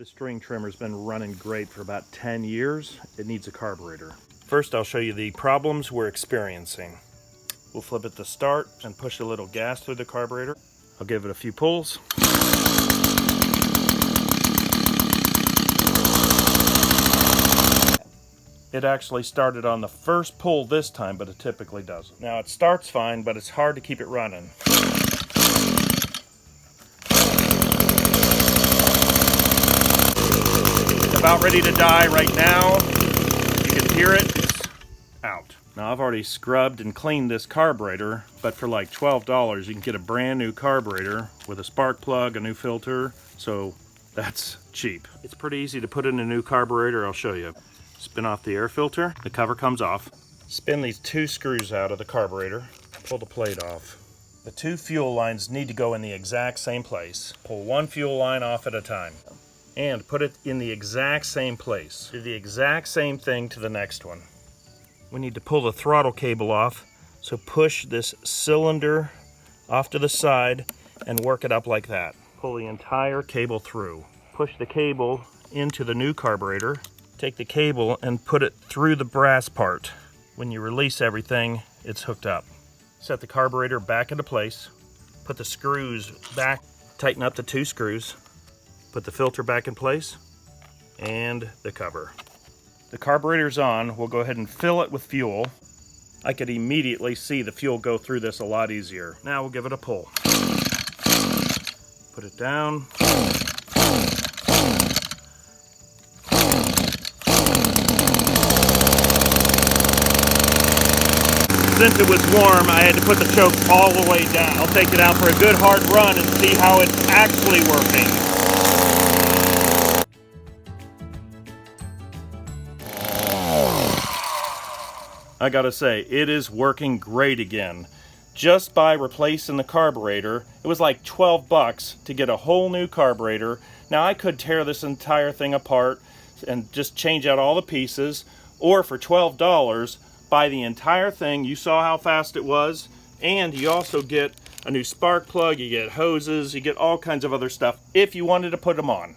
The string trimmer's been running great for about 10 years. It needs a carburetor. First, I'll show you the problems we're experiencing. We'll flip it to start and push a little gas through the carburetor. I'll give it a few pulls. It actually started on the first pull this time, but it typically doesn't. Now it starts fine, but it's hard to keep it running. It's about ready to die right now. You can hear it, it's out. Now I've already scrubbed and cleaned this carburetor, but for like $12 you can get a brand new carburetor with a spark plug, a new filter, so that's cheap. It's pretty easy to put in a new carburetor, I'll show you. Spin off the air filter, the cover comes off. Spin these two screws out of the carburetor, pull the plate off. The two fuel lines need to go in the exact same place. Pull one fuel line off at a time and put it in the exact same place. Do the exact same thing to the next one. We need to pull the throttle cable off, so push this cylinder off to the side and work it up like that. Pull the entire cable through. Push the cable into the new carburetor. Take the cable and put it through the brass part. When you release everything, it's hooked up. Set the carburetor back into place. Put the screws back. Tighten up the two screws. Put the filter back in place and the cover. The carburetor's on. We'll go ahead and fill it with fuel. I could immediately see the fuel go through this a lot easier. Now we'll give it a pull. Put it down. Since it was warm, I had to put the choke all the way down. I'll take it out for a good hard run and see how it's actually working. I gotta say, it is working great again. Just by replacing the carburetor, it was like 12 bucks to get a whole new carburetor. Now I could tear this entire thing apart and just change out all the pieces, or for $12, buy the entire thing. You saw how fast it was, and you also get a new spark plug, you get hoses, you get all kinds of other stuff if you wanted to put them on.